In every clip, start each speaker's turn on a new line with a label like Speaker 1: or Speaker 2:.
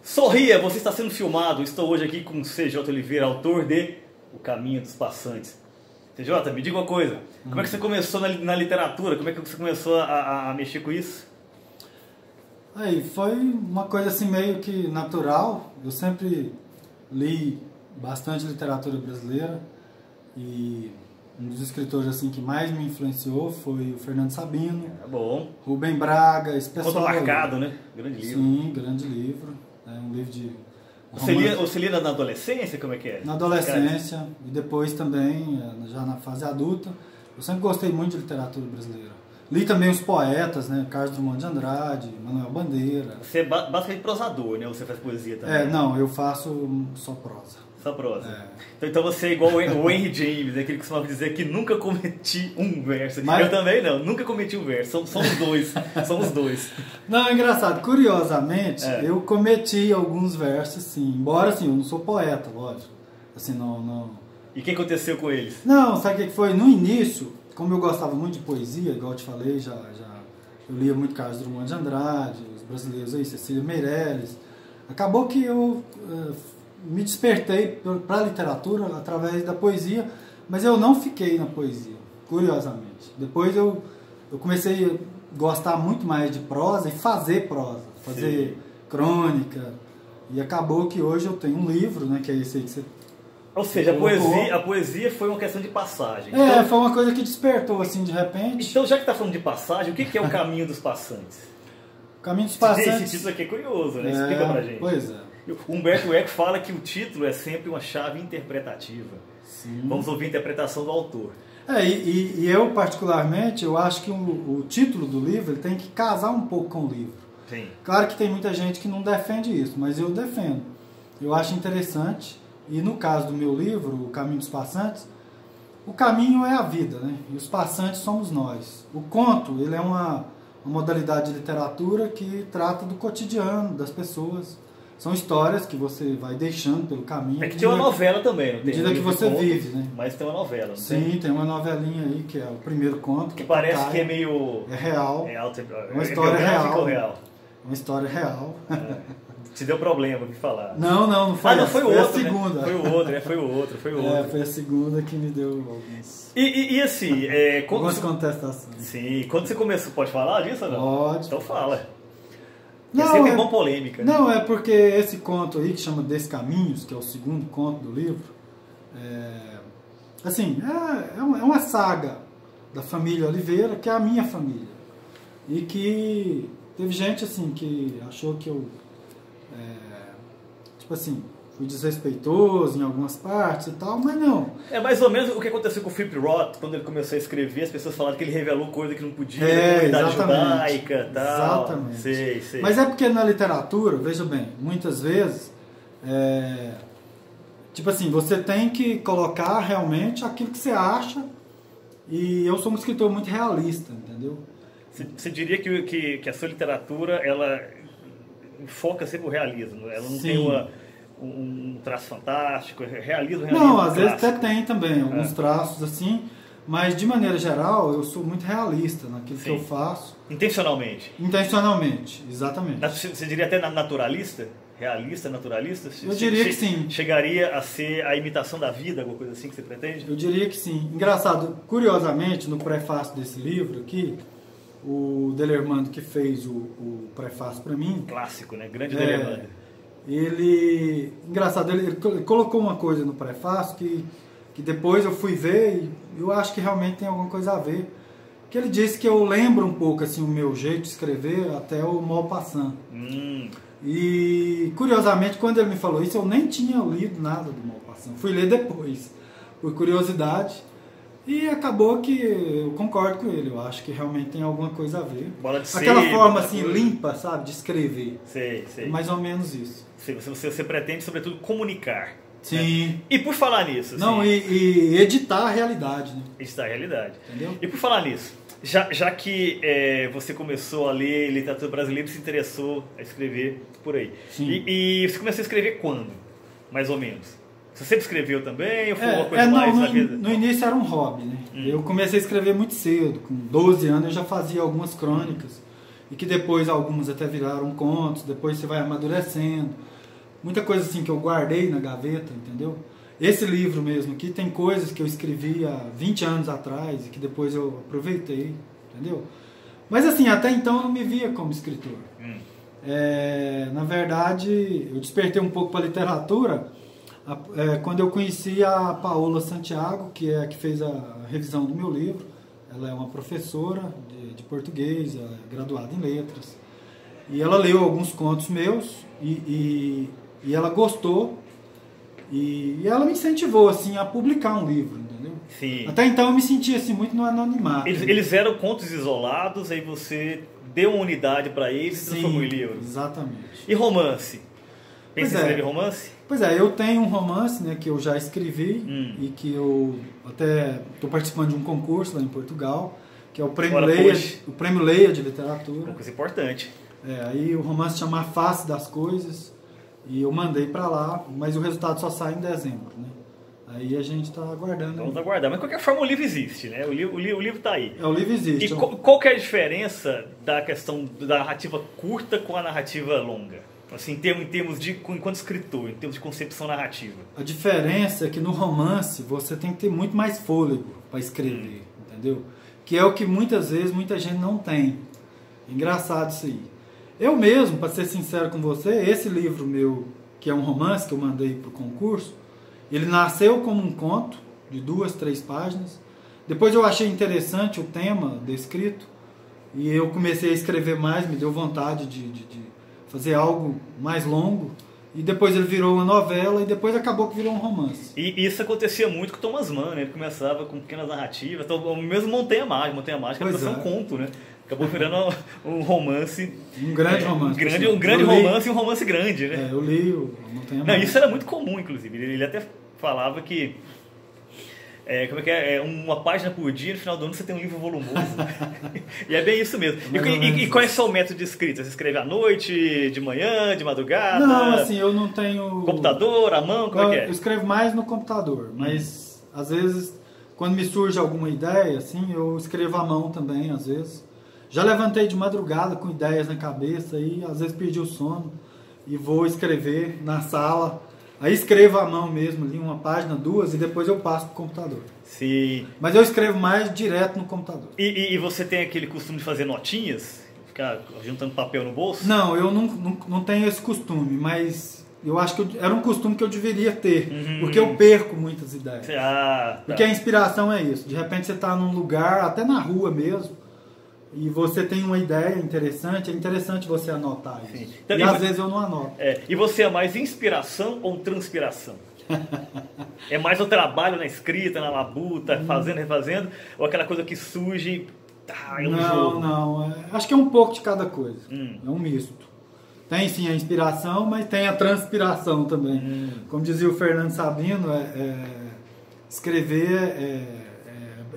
Speaker 1: Sorria, você está sendo filmado. Estou hoje aqui com o CJ Oliveira, autor de O Caminho dos Passantes. CJ, me diga uma coisa. Como é que você começou na literatura? Como é que você começou a mexer com isso?
Speaker 2: Aí, foi uma coisa assim meio que natural. Eu sempre li bastante literatura brasileira e um dos escritores assim que mais me influenciou foi o Fernando Sabino.
Speaker 1: É bom.
Speaker 2: Rubem Braga, esse pessoal.
Speaker 1: Conto Marcado, né? Grande livro.
Speaker 2: Sim, grande livro. É um livro de...
Speaker 1: Você lia na adolescência? Como é que é?
Speaker 2: Na adolescência e depois também, já na fase adulta. Eu sempre gostei muito de literatura brasileira. Li também os poetas, né? Carlos Drummond de Andrade, Manuel Bandeira.
Speaker 1: Você é basicamente prosador, né? Você faz poesia também?
Speaker 2: Não, eu faço só prosa.
Speaker 1: Só prosa. Então você é igual o Henry James, né, que ele costumava dizer que nunca cometi um verso. Mas... Eu também não, nunca cometi um verso. Somos dois. Somos dois.
Speaker 2: Não, é engraçado. Curiosamente, eu cometi alguns versos, sim. Embora, assim, eu não sou poeta, lógico. Assim, não...
Speaker 1: E o que aconteceu com eles?
Speaker 2: Não, sabe o que foi? No início, como eu gostava muito de poesia, igual eu te falei, eu lia muito Carlos Drummond de Andrade, os brasileiros aí, Cecília Meirelles. Acabou que eu... me despertei para a literatura através da poesia, mas eu não fiquei na poesia, curiosamente. Depois eu comecei a gostar muito mais de prosa e fazer prosa, fazer crônica, e acabou que hoje eu tenho um livro, né, que é esse aí que você...
Speaker 1: Ou seja, a poesia foi uma questão de passagem.
Speaker 2: Então, foi uma coisa que despertou assim de repente.
Speaker 1: Então, já que está falando de passagem, o que é o Caminho dos Passantes?
Speaker 2: O Caminho dos Passantes...
Speaker 1: Esse título aqui é curioso, né? Explica pra gente.
Speaker 2: Pois é.
Speaker 1: Humberto Eco fala que o título é sempre uma chave interpretativa.
Speaker 2: Sim.
Speaker 1: Vamos ouvir a interpretação do autor.
Speaker 2: E eu, particularmente, eu acho que o título do livro ele tem que casar um pouco com o livro.
Speaker 1: Sim.
Speaker 2: Claro que tem muita gente que não defende isso, mas eu defendo. Eu acho interessante, e no caso do meu livro, O Caminho dos Passantes, o caminho é a vida, né? E os passantes somos nós. O conto, ele é uma modalidade de literatura que trata do cotidiano das pessoas. São histórias que você vai deixando pelo caminho.
Speaker 1: É que tem uma novela também, não tem?
Speaker 2: À medida que você vive, né?
Speaker 1: Mas tem uma novela, não
Speaker 2: tem?
Speaker 1: Sim,
Speaker 2: tem uma novelinha aí, que é o primeiro conto.
Speaker 1: Que parece que é meio...
Speaker 2: É real.
Speaker 1: É
Speaker 2: uma história real.
Speaker 1: Real.
Speaker 2: Uma história real.
Speaker 1: Te deu problema de falar.
Speaker 2: Não foi.
Speaker 1: Não, foi o outro,
Speaker 2: a segunda.
Speaker 1: Né? Foi o outro.
Speaker 2: Foi a segunda que me deu alguns...
Speaker 1: E assim...
Speaker 2: algumas contestações.
Speaker 1: Sim. Quando você começou, pode falar disso ou não?
Speaker 2: Pode.
Speaker 1: Então fala.
Speaker 2: Não,
Speaker 1: sempre é bom polêmica. Né?
Speaker 2: Não, é porque esse conto aí, que chama Descaminhos, que é o segundo conto do livro, é uma saga da família Oliveira, que é a minha família. E que teve gente assim que achou que eu, fui desrespeitoso em algumas partes e tal, mas não.
Speaker 1: É mais ou menos o que aconteceu com o Philip Roth, quando ele começou a escrever, as pessoas falaram que ele revelou coisa que não podia, da comunidade judaica e tal.
Speaker 2: Exatamente.
Speaker 1: Sei.
Speaker 2: Mas é porque na literatura, veja bem, muitas vezes, você tem que colocar realmente aquilo que você acha, e eu sou um escritor muito realista, entendeu?
Speaker 1: Você diria que a sua literatura, ela foca sempre o realismo, ela não tem um traço fantástico, realismo
Speaker 2: não, às vezes até tem também alguns traços assim, mas de maneira geral eu sou muito realista naquilo que eu faço.
Speaker 1: Intencionalmente?
Speaker 2: Intencionalmente, exatamente.
Speaker 1: Você diria até naturalista? Realista, naturalista?
Speaker 2: Eu diria que sim.
Speaker 1: Chegaria a ser a imitação da vida, alguma coisa assim que você pretende?
Speaker 2: Eu diria que sim. Engraçado, curiosamente, no prefácio desse livro aqui, o Delermando que fez o prefácio para mim...
Speaker 1: Clássico, né? Grande Delermando.
Speaker 2: Engraçado, ele colocou uma coisa no prefácio que depois eu fui ver e eu acho que realmente tem alguma coisa a ver. Que ele disse que eu lembro um pouco assim, o meu jeito de escrever até o Maupassant. E curiosamente, quando ele me falou isso, eu nem tinha lido nada do Maupassant. Fui ler depois, por curiosidade. E acabou que eu concordo com ele, eu acho que realmente tem alguma coisa a ver. Aquela forma assim, limpa, sabe, de escrever.
Speaker 1: Sei.
Speaker 2: Mais ou menos isso.
Speaker 1: Você pretende, sobretudo, comunicar.
Speaker 2: Sim.
Speaker 1: Né? E por falar nisso...
Speaker 2: Não,
Speaker 1: assim,
Speaker 2: e editar a realidade. Né?
Speaker 1: Editar a realidade.
Speaker 2: Entendeu?
Speaker 1: E por falar nisso, já que você começou a ler literatura brasileira e se interessou a escrever por aí.
Speaker 2: Sim.
Speaker 1: E você começou a escrever quando, mais ou menos? Você sempre escreveu também? Ou foi uma coisa mais na vida?
Speaker 2: No início era um hobby, né? Eu comecei a escrever muito cedo. Com 12 anos eu já fazia algumas crônicas. E que depois algumas até viraram contos. Depois você vai amadurecendo. muita coisa assim que eu guardei na gaveta, entendeu? Esse livro mesmo aqui tem coisas que eu escrevi há 20 anos atrás e que depois eu aproveitei, entendeu? Mas assim, até então eu não me via como escritor. Na verdade, eu despertei um pouco para a literatura quando eu conheci a Paola Santiago, que fez a revisão do meu livro. Ela é uma professora de português, ela é graduada em letras. E ela leu alguns contos meus e ela gostou. E ela me incentivou assim, a publicar um livro, entendeu?
Speaker 1: Sim.
Speaker 2: Até então eu me sentia assim, muito no anonimato.
Speaker 1: Eles eram contos isolados, aí você deu uma unidade para eles e transformou em livro.
Speaker 2: Exatamente.
Speaker 1: E romance? Pensa em escrever romance?
Speaker 2: Pois é, eu tenho um romance, né, que eu já escrevi e que eu até estou participando de um concurso lá em Portugal, que é o Prêmio Leia de Literatura.
Speaker 1: Uma coisa importante.
Speaker 2: Aí o romance chama A Face das Coisas e eu mandei para lá, mas o resultado só sai em dezembro, né? Aí a gente está aguardando.
Speaker 1: Vamos aguardar. Mas de qualquer forma o livro existe, né? O livro está aí.
Speaker 2: O livro existe.
Speaker 1: E qual que é a diferença da questão da narrativa curta com a narrativa longa? Assim, em termos de, enquanto escritor, em termos de concepção narrativa.
Speaker 2: A diferença é que no romance você tem que ter muito mais fôlego para escrever, entendeu? Que é o que muitas vezes muita gente não tem. Engraçado isso aí. Eu mesmo, para ser sincero com você, esse livro meu, que é um romance que eu mandei para o concurso, ele nasceu como um conto de 2, 3 páginas. Depois eu achei interessante o tema descrito e eu comecei a escrever mais, me deu vontade de fazer algo mais longo. E depois ele virou uma novela e depois acabou que virou um romance.
Speaker 1: E isso acontecia muito com o Thomas Mann, né? Ele começava com pequenas narrativas, então, mesmo Montanha Mágica era um conto, né? Acabou virando um romance.
Speaker 2: Um grande romance.
Speaker 1: Um grande romance e um romance grande, né?
Speaker 2: Eu li o Montanha Mágica.
Speaker 1: Não, isso era muito comum, inclusive. Ele até falava que uma página por dia, no final do ano você tem um livro volumoso. E é bem isso mesmo. E qual é o seu método de escrita? Você escreve à noite, de manhã, de madrugada?
Speaker 2: Não, assim, eu não tenho...
Speaker 1: Computador, à mão, como é que é?
Speaker 2: Eu escrevo mais no computador, mas às vezes, quando me surge alguma ideia, assim, eu escrevo à mão também, às vezes. Já levantei de madrugada com ideias na cabeça e às vezes perdi o sono e vou escrever na sala. Aí escrevo à mão mesmo ali, uma página, 2, e depois eu passo para o computador.
Speaker 1: Sim.
Speaker 2: Mas eu escrevo mais direto no computador.
Speaker 1: E você tem aquele costume de fazer notinhas? Ficar juntando papel no bolso?
Speaker 2: Não, eu não tenho esse costume, mas eu acho que era um costume que eu deveria ter, porque eu perco muitas ideias.
Speaker 1: Tá.
Speaker 2: Porque a inspiração é isso. De repente você está num lugar, até na rua mesmo, e você tem uma ideia interessante, é interessante você anotar isso. Sim. Então, e às vezes eu não anoto.
Speaker 1: E você é mais inspiração ou transpiração? É mais o trabalho na escrita, na labuta, fazendo, refazendo, ou aquela coisa que surge jogo?
Speaker 2: Não. Acho que é um pouco de cada coisa. É um misto. Tem sim a inspiração, mas tem a transpiração também. Como dizia o Fernando Sabino, escrever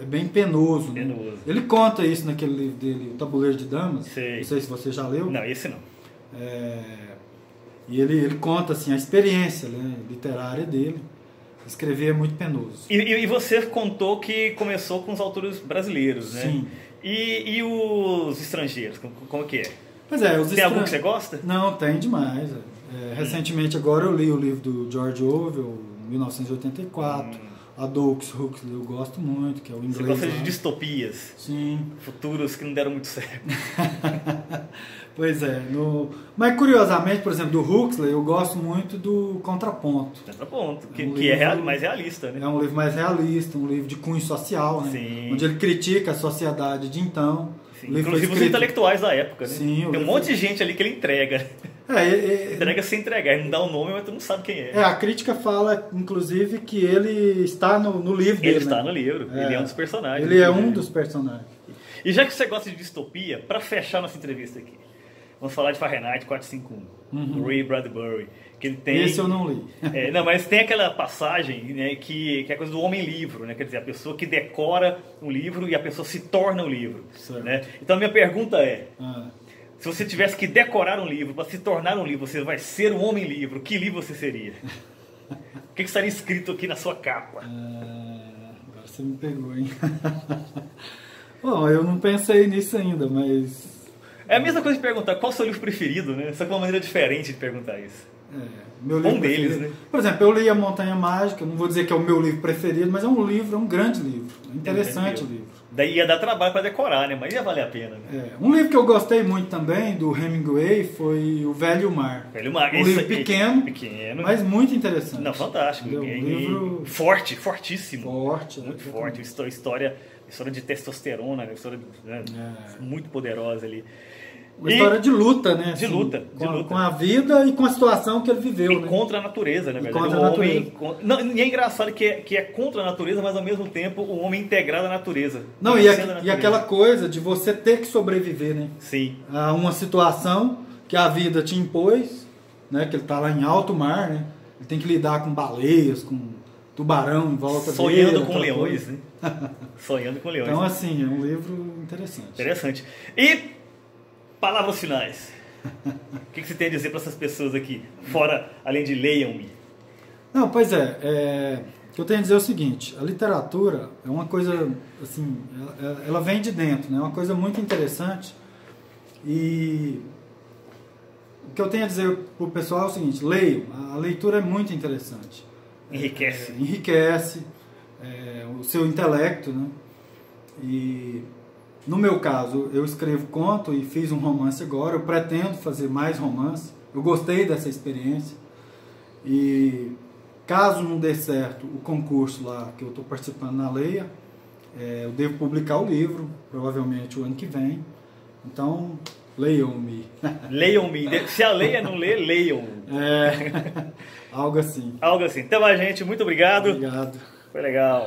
Speaker 2: é bem penoso. Né? Ele conta isso naquele livro dele, O Tabuleiro de Damas.
Speaker 1: Sei.
Speaker 2: Não sei se você já leu.
Speaker 1: Não, esse não.
Speaker 2: E ele conta assim, a experiência, né, literária dele. Escrever é muito penoso.
Speaker 1: E você contou que começou com os autores brasileiros, né?
Speaker 2: Sim.
Speaker 1: E os estrangeiros, como que é?
Speaker 2: Pois é,
Speaker 1: tem algum que você gosta?
Speaker 2: Não, tem demais. Recentemente agora eu li o livro do George Orwell, 1984. A Aldous Huxley eu gosto muito, que é o inglês.
Speaker 1: Você gosta de distopias?
Speaker 2: Sim.
Speaker 1: Futuros que não deram muito certo.
Speaker 2: Pois é. Mas curiosamente, por exemplo, do Huxley, eu gosto muito do Contraponto.
Speaker 1: Contraponto, que é mais realista, né?
Speaker 2: É um livro mais realista, um livro de cunho social, né?
Speaker 1: Sim.
Speaker 2: Onde ele critica a sociedade de então.
Speaker 1: Inclusive os intelectuais da época, né?
Speaker 2: Sim,
Speaker 1: tem um monte de gente ali que ele entrega. Entrega sem entregar, ele não dá o nome, mas tu não sabe quem é.
Speaker 2: A crítica fala, inclusive, que ele está no livro dele.
Speaker 1: Ele está no livro, ele é um dos personagens.
Speaker 2: Ele é um dos personagens.
Speaker 1: E já que você gosta de distopia, para fechar nossa entrevista aqui, vamos falar de Fahrenheit 451, do Ray Bradbury. Que ele tem,
Speaker 2: esse eu não li.
Speaker 1: Não, mas tem aquela passagem, né, que é a coisa do homem-livro, né? Quer dizer, a pessoa que decora um livro e a pessoa se torna um livro. Né? Então a minha pergunta é, se você tivesse que decorar um livro para se tornar um livro, você vai ser um homem-livro, que livro você seria? O que estaria escrito aqui na sua capa?
Speaker 2: Agora você me pegou, hein? Bom, eu não pensei nisso ainda, mas...
Speaker 1: É a mesma coisa de perguntar qual é o seu livro preferido, né? Só que uma maneira diferente de perguntar isso.
Speaker 2: Meu livro
Speaker 1: deles,
Speaker 2: preferido.
Speaker 1: né?
Speaker 2: Por exemplo, eu li A Montanha Mágica, não vou dizer que é o meu livro preferido, mas é um livro, é um grande livro. Interessante o livro.
Speaker 1: Daí ia dar trabalho para decorar, né? Mas ia valer a pena. Né?
Speaker 2: Um livro que eu gostei muito também, do Hemingway, foi O Velho Mar.
Speaker 1: Velho Mar.
Speaker 2: Um livro pequeno, mas muito interessante.
Speaker 1: Não, fantástico.
Speaker 2: Um livro
Speaker 1: forte, fortíssimo.
Speaker 2: Forte.
Speaker 1: Muito forte. História de testosterona, né? História muito poderosa ali.
Speaker 2: Uma história de luta, né?
Speaker 1: De luta.
Speaker 2: Com a vida e com a situação que ele viveu.
Speaker 1: E contra a natureza, né?
Speaker 2: Contra a natureza.
Speaker 1: E é engraçado que é contra a natureza, mas ao mesmo tempo o homem integrado à natureza.
Speaker 2: Não, e aquela coisa de você ter que sobreviver, né?
Speaker 1: Sim.
Speaker 2: A uma situação que a vida te impôs, né? Que ele está lá em alto mar, né? Ele tem que lidar com baleias, com tubarão em volta dele.
Speaker 1: Sonhando com leões, né? Sonhando com leões.
Speaker 2: Então, assim, é um livro interessante.
Speaker 1: Interessante. E palavras finais. O que você tem a dizer para essas pessoas aqui? Fora, além de leiam-me.
Speaker 2: Não, pois o que eu tenho a dizer é o seguinte. A literatura é uma coisa, assim, ela vem de dentro, né? É uma coisa muito interessante. E o que eu tenho a dizer para o pessoal é o seguinte. Leiam. A leitura é muito interessante.
Speaker 1: Enriquece.
Speaker 2: Enriquece o seu intelecto, né? E no meu caso, eu escrevo conto e fiz um romance agora. Eu pretendo fazer mais romance. Eu gostei dessa experiência. E caso não dê certo o concurso lá que eu estou participando na Leia, eu devo publicar o livro, provavelmente o ano que vem. Então, leiam-me.
Speaker 1: Leiam-me. Se a Leia não lê, leiam.
Speaker 2: Algo assim.
Speaker 1: Algo assim. Então, gente, muito obrigado.
Speaker 2: Obrigado.
Speaker 1: Foi legal.